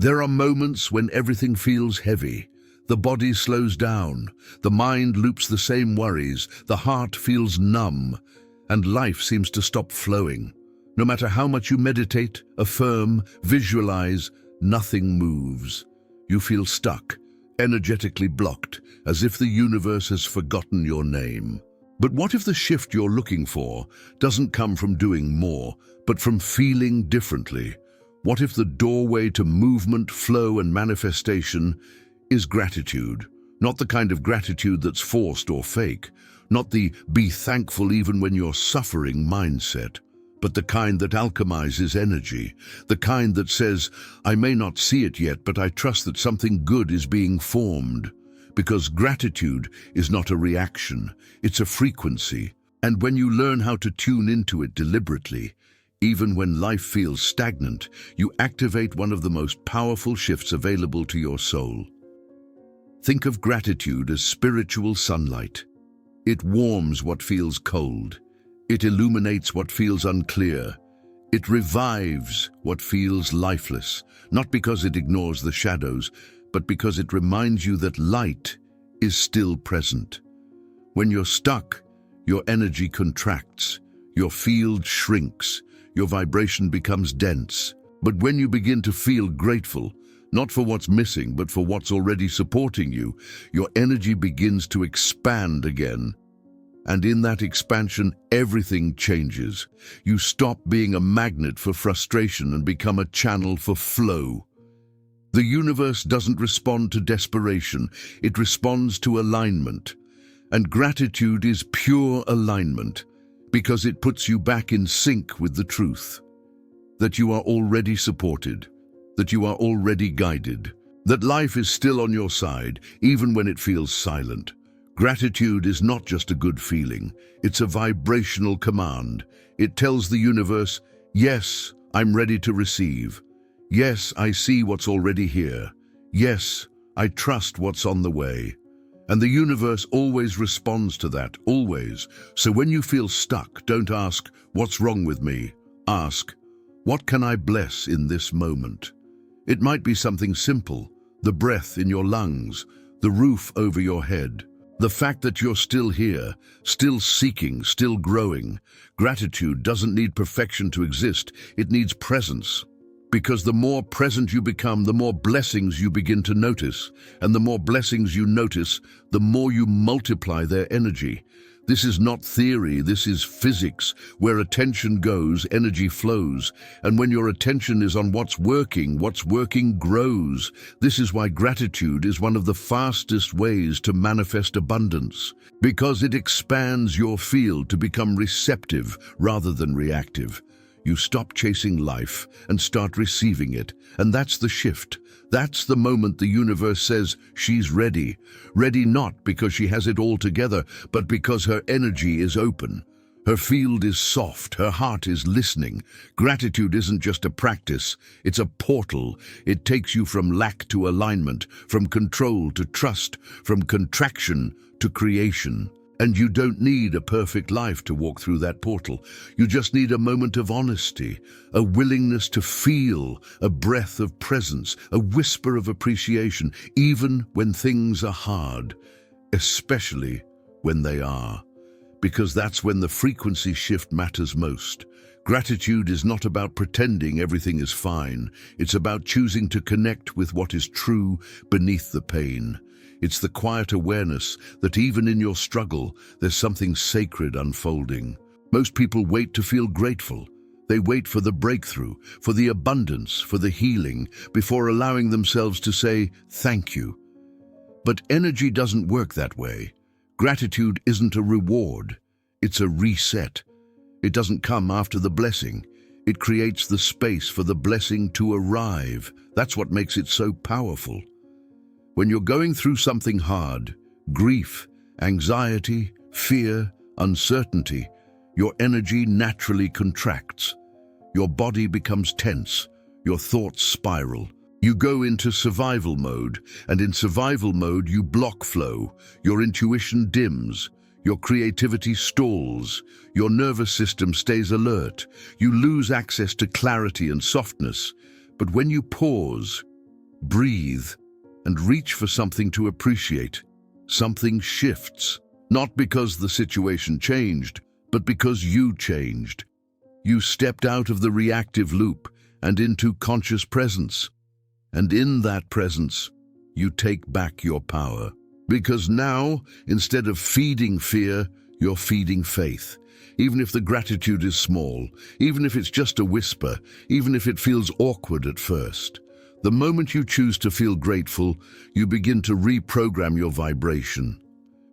There are moments when everything feels heavy. The body slows down, the mind loops the same worries, the heart feels numb, and life seems to stop flowing. No matter how much you meditate, affirm, visualize, nothing moves. You feel stuck, energetically blocked, as if the universe has forgotten your name. But what if the shift you're looking for doesn't come from doing more, but from feeling differently? What if the doorway to movement, flow, and manifestation is gratitude? Not the kind of gratitude that's forced or fake, not the be thankful even when you're suffering mindset, but the kind that alchemizes energy, the kind that says, I may not see it yet, but I trust that something good is being formed. Because gratitude is not a reaction, it's a frequency. And when you learn how to tune into it deliberately, even when life feels stagnant, you activate one of the most powerful shifts available to your soul. Think of gratitude as spiritual sunlight. It warms what feels cold. It illuminates what feels unclear. It revives what feels lifeless, not because it ignores the shadows, but because it reminds you that light is still present. When you're stuck, your energy contracts, your field shrinks, your vibration becomes dense. But when you begin to feel grateful, not for what's missing, but for what's already supporting you, your energy begins to expand again. And in that expansion, everything changes. You stop being a magnet for frustration and become a channel for flow. The universe doesn't respond to desperation, it responds to alignment. And gratitude is pure alignment, because it puts you back in sync with the truth. That you are already supported, that you are already guided, that life is still on your side, even when it feels silent. Gratitude is not just a good feeling, it's a vibrational command. It tells the universe, yes, I'm ready to receive. Yes, I see what's already here. Yes, I trust what's on the way. And the universe always responds to that, always. So when you feel stuck, don't ask, what's wrong with me? Ask, what can I bless in this moment? It might be something simple, the breath in your lungs, the roof over your head, the fact that you're still here, still seeking, still growing. Gratitude doesn't need perfection to exist, it needs presence. Because the more present you become, the more blessings you begin to notice. And the more blessings you notice, the more you multiply their energy. This is not theory, this is physics. Where attention goes, energy flows. And when your attention is on what's working grows. This is why gratitude is one of the fastest ways to manifest abundance. Because it expands your field to become receptive rather than reactive. You stop chasing life and start receiving it. And that's the shift. That's the moment the universe says she's ready. Ready not because she has it all together, but because her energy is open. Her field is soft, her heart is listening. Gratitude isn't just a practice, it's a portal. It takes you from lack to alignment, from control to trust, from contraction to creation. And you don't need a perfect life to walk through that portal. You just need a moment of honesty, a willingness to feel, a breath of presence, a whisper of appreciation, even when things are hard, especially when they are. Because that's when the frequency shift matters most. Gratitude is not about pretending everything is fine. It's about choosing to connect with what is true beneath the pain. It's the quiet awareness that even in your struggle, there's something sacred unfolding. Most people wait to feel grateful. They wait for the breakthrough, for the abundance, for the healing, before allowing themselves to say, thank you. But energy doesn't work that way. Gratitude isn't a reward. It's a reset. It doesn't come after the blessing. It creates the space for the blessing to arrive. That's what makes it so powerful. When you're going through something hard, grief, anxiety, fear, uncertainty, your energy naturally contracts. Your body becomes tense, your thoughts spiral. You go into survival mode, and in survival mode you block flow, your intuition dims, your creativity stalls, your nervous system stays alert, you lose access to clarity and softness. But when you pause, breathe, and reach for something to appreciate. Something shifts, not because the situation changed, but because you changed. You stepped out of the reactive loop and into conscious presence. And in that presence, you take back your power. Because now, instead of feeding fear, you're feeding faith. Even if the gratitude is small, even if it's just a whisper, even if it feels awkward at first. The moment you choose to feel grateful, you begin to reprogram your vibration.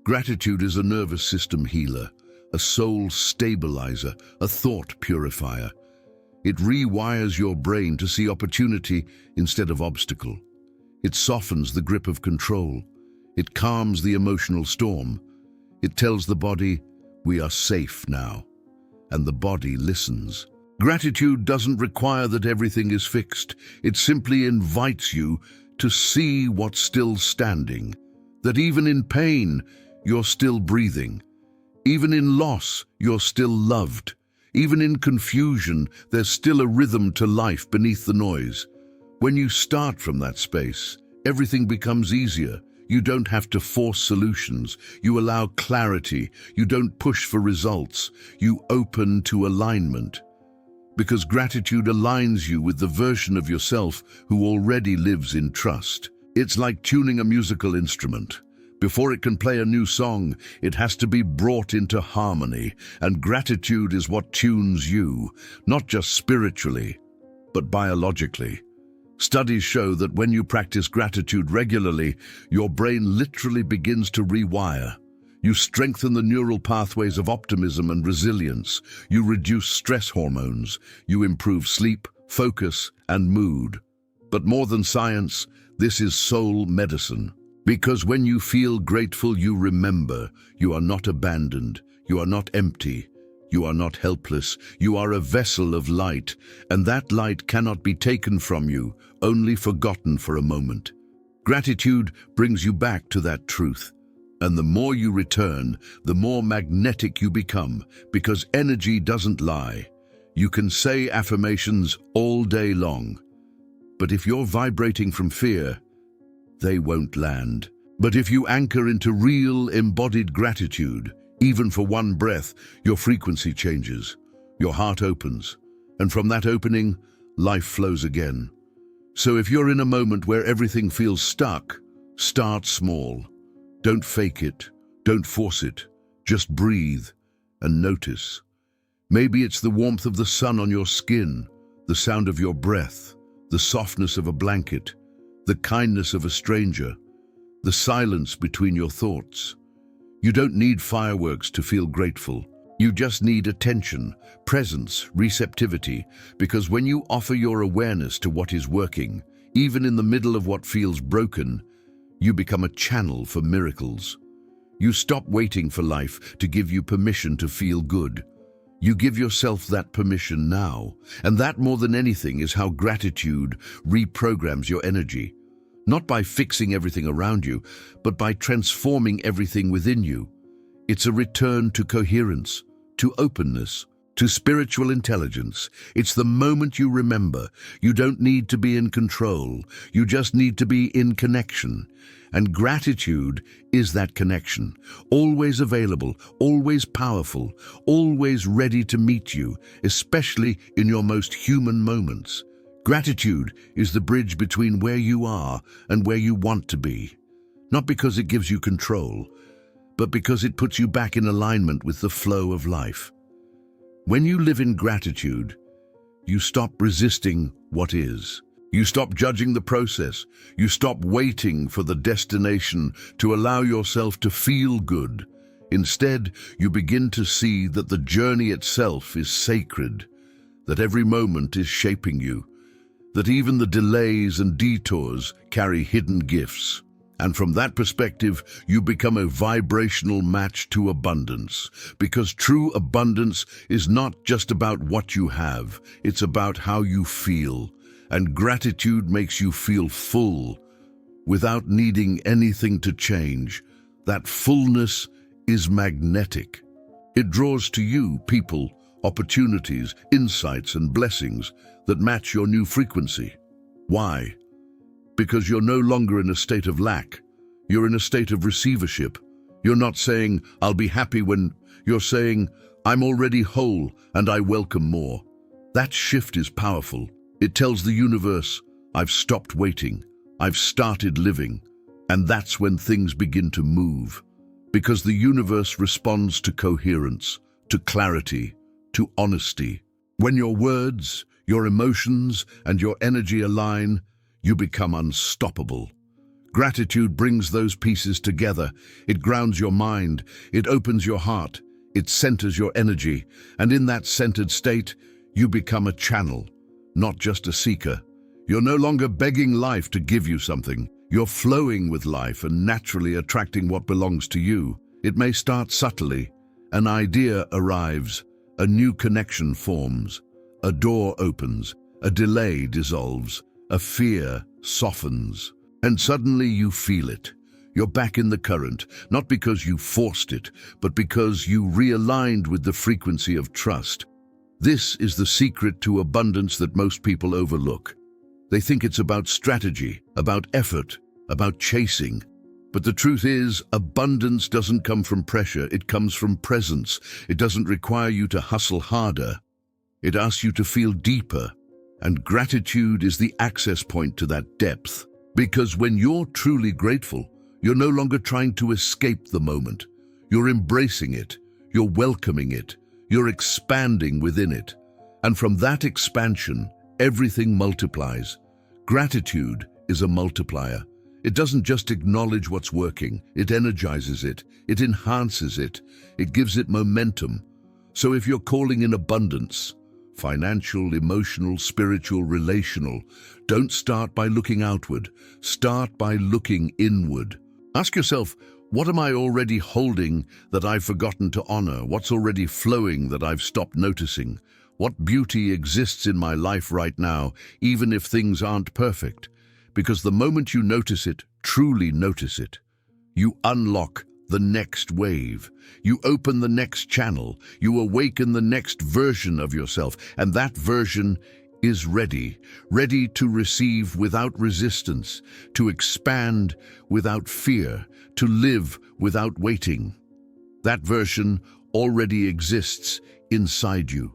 Gratitude is a nervous system healer, a soul stabilizer, a thought purifier. It rewires your brain to see opportunity instead of obstacle. It softens the grip of control. It calms the emotional storm. It tells the body, we are safe now. And the body listens. Gratitude doesn't require that everything is fixed. It simply invites you to see what's still standing. That even in pain, you're still breathing. Even in loss, you're still loved. Even in confusion, there's still a rhythm to life beneath the noise. When you start from that space, everything becomes easier. You don't have to force solutions. You allow clarity. You don't push for results. You open to alignment. Because gratitude aligns you with the version of yourself who already lives in trust. It's like tuning a musical instrument. Before it can play a new song, it has to be brought into harmony, and gratitude is what tunes you, not just spiritually, but biologically. Studies show that when you practice gratitude regularly, your brain literally begins to rewire. You strengthen the neural pathways of optimism and resilience. You reduce stress hormones. You improve sleep, focus, and mood. But more than science, this is soul medicine. Because when you feel grateful, you remember you are not abandoned, you are not empty, you are not helpless, you are a vessel of light, and that light cannot be taken from you, only forgotten for a moment. Gratitude brings you back to that truth. And the more you return, the more magnetic you become, because energy doesn't lie. You can say affirmations all day long, but if you're vibrating from fear, they won't land. But if you anchor into real, embodied gratitude, even for one breath, your frequency changes, your heart opens, and from that opening, life flows again. So if you're in a moment where everything feels stuck, start small. Don't fake it, don't force it, just breathe and notice. Maybe it's the warmth of the sun on your skin, the sound of your breath, the softness of a blanket, the kindness of a stranger, the silence between your thoughts. You don't need fireworks to feel grateful. You just need attention, presence, receptivity, because when you offer your awareness to what is working, even in the middle of what feels broken, you become a channel for miracles. You stop waiting for life to give you permission to feel good. You give yourself that permission now, and that more than anything is how gratitude reprograms your energy. Not by fixing everything around you, but by transforming everything within you. It's a return to coherence, to openness, to spiritual intelligence. It's the moment you remember. You don't need to be in control. You just need to be in connection. And gratitude is that connection, always available, always powerful, always ready to meet you, especially in your most human moments. Gratitude is the bridge between where you are and where you want to be. Not because it gives you control, but because it puts you back in alignment with the flow of life. When you live in gratitude, you stop resisting what is. You stop judging the process. You stop waiting for the destination to allow yourself to feel good. Instead, you begin to see that the journey itself is sacred, that every moment is shaping you, that even the delays and detours carry hidden gifts. And from that perspective, you become a vibrational match to abundance. Because true abundance is not just about what you have, it's about how you feel. And gratitude makes you feel full, without needing anything to change. That fullness is magnetic. It draws to you people, opportunities, insights, and blessings that match your new frequency. Why? because you're no longer in a state of lack. You're in a state of receivership. You're not saying, I'll be happy when, you're saying, I'm already whole and I welcome more. That shift is powerful. It tells the universe, I've stopped waiting. I've started living. And that's when things begin to move. Because the universe responds to coherence, to clarity, to honesty. When your words, your emotions, and your energy align, you become unstoppable. Gratitude brings those pieces together. It grounds your mind. It opens your heart. It centers your energy. And in that centered state, you become a channel, not just a seeker. You're no longer begging life to give you something. You're flowing with life and naturally attracting what belongs to you. It may start subtly. An idea arrives. A new connection forms. A door opens. A delay dissolves. A fear softens. And suddenly you feel it. You're back in the current, not because you forced it, but because you realigned with the frequency of trust. This is the secret to abundance that most people overlook. They think it's about strategy, about effort, about chasing. But the truth is, abundance doesn't come from pressure, it comes from presence. It doesn't require you to hustle harder. It asks you to feel deeper. And gratitude is the access point to that depth. Because when you're truly grateful, you're no longer trying to escape the moment. You're embracing it. You're welcoming it. You're expanding within it. And from that expansion, everything multiplies. Gratitude is a multiplier. It doesn't just acknowledge what's working. It energizes it. It enhances it. It gives it momentum. So if you're calling in abundance, financial, emotional, spiritual, relational, don't start by looking outward. Start by looking inward. Ask yourself, what am I already holding that I've forgotten to honor? What's already flowing that I've stopped noticing? What beauty exists in my life right now, even if things aren't perfect? Because the moment you notice it, truly notice it, you unlock the next wave. You open the next channel. You awaken the next version of yourself. And that version is ready to receive without resistance, to expand without fear, to live without waiting. That version already exists inside you.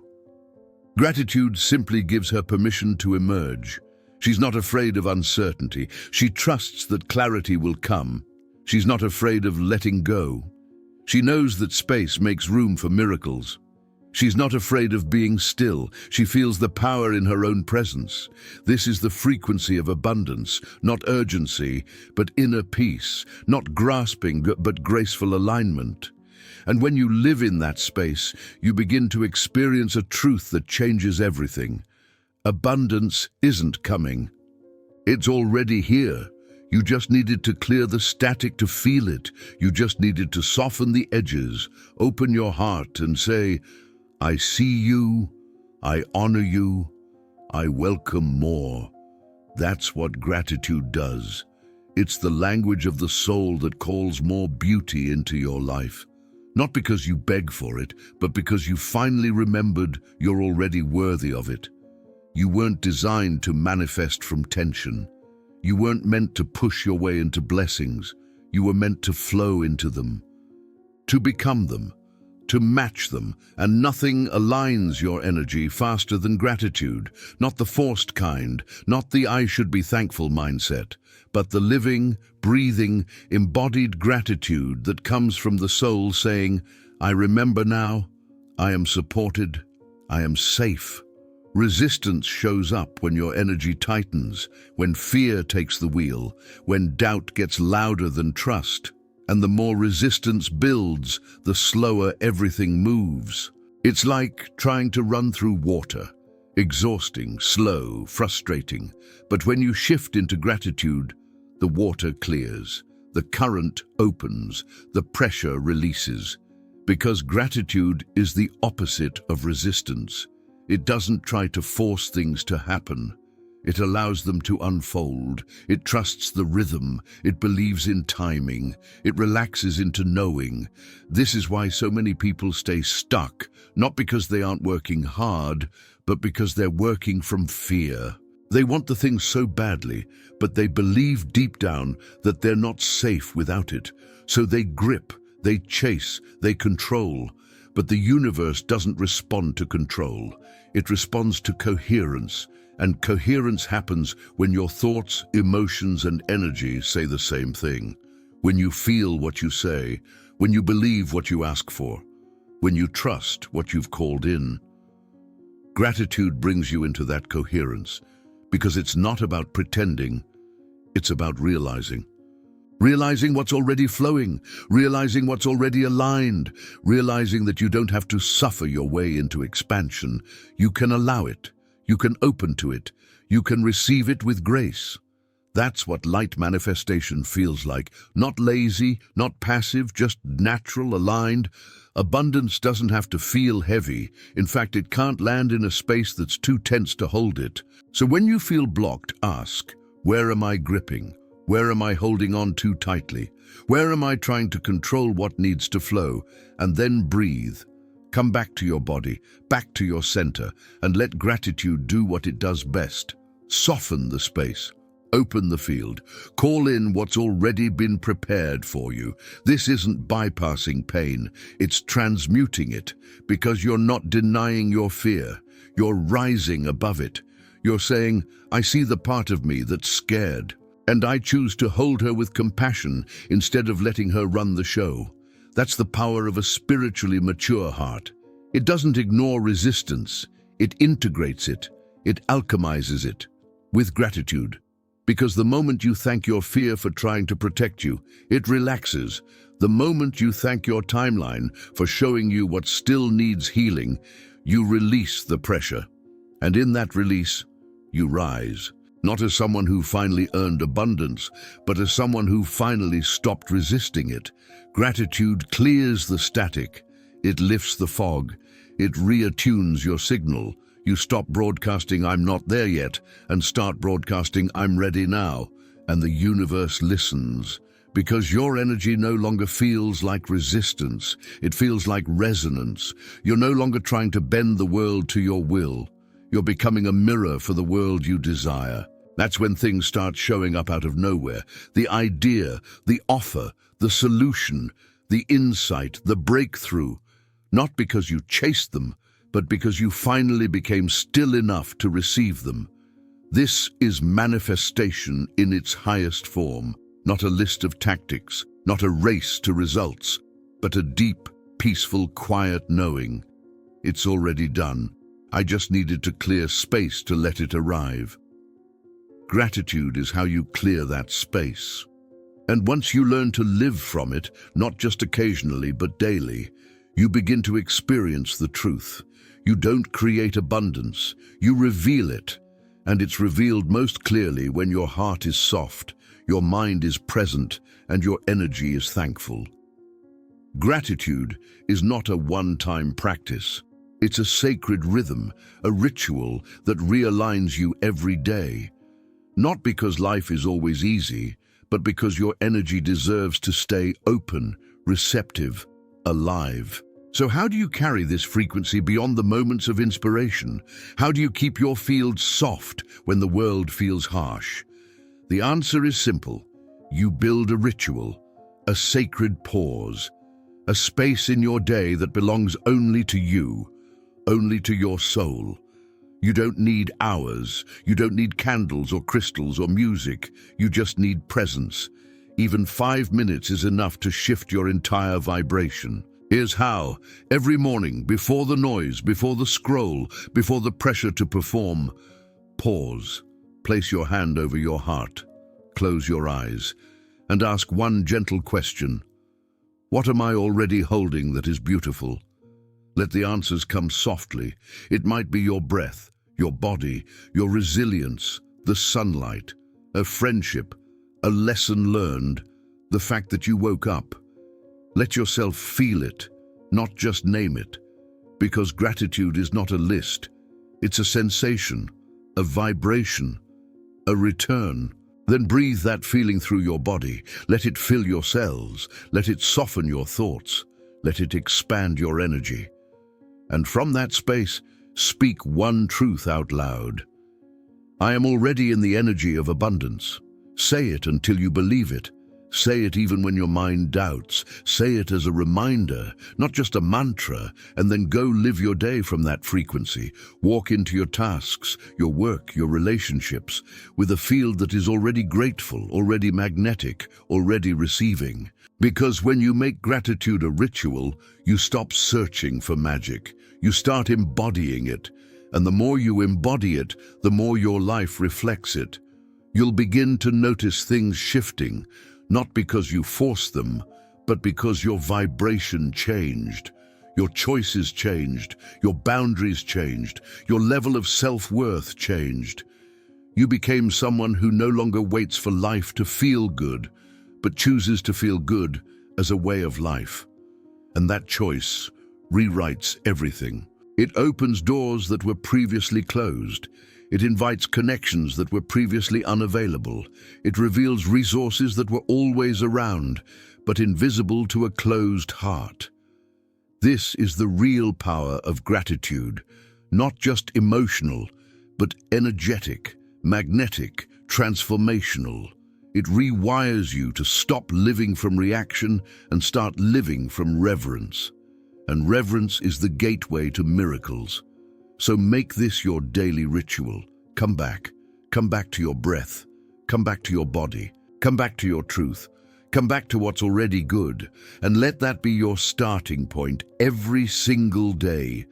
Gratitude simply gives her permission to emerge. She's not afraid of uncertainty. She trusts that clarity will come. She's not afraid of letting go. She knows that space makes room for miracles. She's not afraid of being still. She feels the power in her own presence. This is the frequency of abundance, not urgency, but inner peace, not grasping, but graceful alignment. And when you live in that space, you begin to experience a truth that changes everything. Abundance isn't coming. It's already here. You just needed to clear the static to feel it. You just needed to soften the edges, open your heart and say, I see you, I honor you, I welcome more. That's what gratitude does. It's the language of the soul that calls more beauty into your life. Not because you beg for it, but because you finally remembered you're already worthy of it. You weren't designed to manifest from tension. You weren't meant to push your way into blessings. You were meant to flow into them, to become them, to match them, and nothing aligns your energy faster than gratitude. Not the forced kind, not the I should be thankful mindset, but the living, breathing, embodied gratitude that comes from the soul saying, I remember now, I am supported, I am safe. Resistance shows up when your energy tightens, when fear takes the wheel, when doubt gets louder than trust. And the more resistance builds, the slower everything moves. It's like trying to run through water, exhausting, slow, frustrating. But when you shift into gratitude, the water clears, the current opens, the pressure releases. Because gratitude is the opposite of resistance. It doesn't try to force things to happen. It allows them to unfold. It trusts the rhythm. It believes in timing. It relaxes into knowing. This is why so many people stay stuck, not because they aren't working hard, but because they're working from fear. They want the thing so badly, but they believe deep down that they're not safe without it. So they grip, they chase, they control. But the universe doesn't respond to control. It responds to coherence. And coherence happens when your thoughts, emotions, and energy say the same thing. When you feel what you say, when you believe what you ask for, when you trust what you've called in. Gratitude brings you into that coherence, because it's not about pretending, it's about realizing. Realizing what's already flowing, realizing what's already aligned, realizing that you don't have to suffer your way into expansion. You can allow it, you can open to it, you can receive it with grace. That's what light manifestation feels like. Not lazy, not passive, just natural, aligned. Abundance doesn't have to feel heavy. In fact, it can't land in a space that's too tense to hold it. So when you feel blocked, ask, where am I gripping? Where am I holding on too tightly? Where am I trying to control what needs to flow? And then breathe. Come back to your body, back to your center, and let gratitude do what it does best. Soften the space. Open the field. Call in what's already been prepared for you. This isn't bypassing pain. It's transmuting it, because you're not denying your fear. You're rising above it. You're saying, I see the part of me that's scared, and I choose to hold her with compassion instead of letting her run the show. That's the power of a spiritually mature heart. It doesn't ignore resistance. It integrates it. It alchemizes it with gratitude. Because the moment you thank your fear for trying to protect you, it relaxes. The moment you thank your timeline for showing you what still needs healing, you release the pressure. And in that release, you rise. Not as someone who finally earned abundance, but as someone who finally stopped resisting it. Gratitude clears the static. It lifts the fog. It reattunes your signal. You stop broadcasting, I'm not there yet, and start broadcasting, I'm ready now. And the universe listens, because your energy no longer feels like resistance. It feels like resonance. You're no longer trying to bend the world to your will. You're becoming a mirror for the world you desire. That's when things start showing up out of nowhere. The idea, the offer, the solution, the insight, the breakthrough. Not because you chased them, but because you finally became still enough to receive them. This is manifestation in its highest form, not a list of tactics, not a race to results, but a deep, peaceful, quiet knowing. It's already done. I just needed to clear space to let it arrive. Gratitude is how you clear that space. And once you learn to live from it, not just occasionally, but daily, you begin to experience the truth. You don't create abundance, you reveal it. And it's revealed most clearly when your heart is soft, your mind is present, and your energy is thankful. Gratitude is not a one-time practice. It's a sacred rhythm, a ritual that realigns you every day. Not because life is always easy, but because your energy deserves to stay open, receptive, alive. So how do you carry this frequency beyond the moments of inspiration? How do you keep your field soft when the world feels harsh? The answer is simple. You build a ritual, a sacred pause, a space in your day that belongs only to you, only to your soul. You don't need hours, you don't need candles or crystals or music, you just need presence. Even 5 minutes is enough to shift your entire vibration. Here's how. Every morning, before the noise, before the scroll, before the pressure to perform, pause. Place your hand over your heart, close your eyes, and ask one gentle question. What am I already holding that is beautiful? Let the answers come softly. It might be your breath, your body, your resilience, the sunlight, a friendship, a lesson learned, the fact that you woke up. Let yourself feel it, not just name it, because gratitude is not a list. It's a sensation, a vibration, a return. Then breathe that feeling through your body. Let it fill your cells. Let it soften your thoughts. Let it expand your energy. And from that space, speak one truth out loud. I am already in the energy of abundance. Say it until you believe it. Say it even when your mind doubts. Say it as a reminder, not just a mantra, and then go live your day from that frequency. Walk into your tasks, your work, your relationships, with a field that is already grateful, already magnetic, already receiving. Because when you make gratitude a ritual, you stop searching for magic. You start embodying it. And the more you embody it, the more your life reflects it. You'll begin to notice things shifting, not because you forced them, but because your vibration changed. Your choices changed, your boundaries changed, your level of self-worth changed. You became someone who no longer waits for life to feel good, but chooses to feel good as a way of life. And that choice rewrites everything. It opens doors that were previously closed. It invites connections that were previously unavailable. It reveals resources that were always around, but invisible to a closed heart. This is the real power of gratitude, not just emotional, but energetic, magnetic, transformational. It rewires you to stop living from reaction and start living from reverence. And reverence is the gateway to miracles. So make this your daily ritual. Come back to your breath, come back to your body, come back to your truth, come back to what's already good, and let that be your starting point every single day.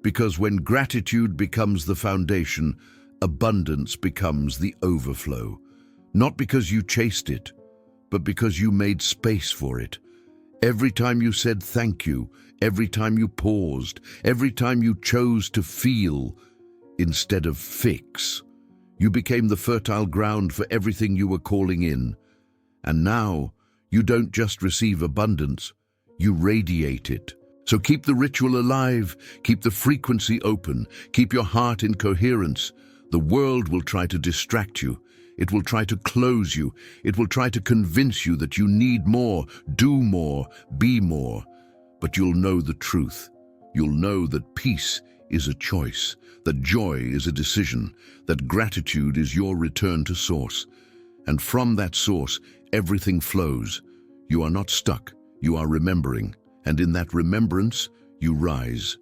Because when gratitude becomes the foundation, abundance becomes the overflow. Not because you chased it, but because you made space for it. Every time you said thank you, every time you paused, every time you chose to feel instead of fix, you became the fertile ground for everything you were calling in. And now, you don't just receive abundance, you radiate it. So keep the ritual alive, keep the frequency open, keep your heart in coherence. The world will try to distract you. It will try to close you. It will try to convince you that you need more, do more, be more. But you'll know the truth. You'll know that peace is a choice, that joy is a decision, that gratitude is your return to source. And from that source, everything flows. You are not stuck, you are remembering. And in that remembrance, you rise.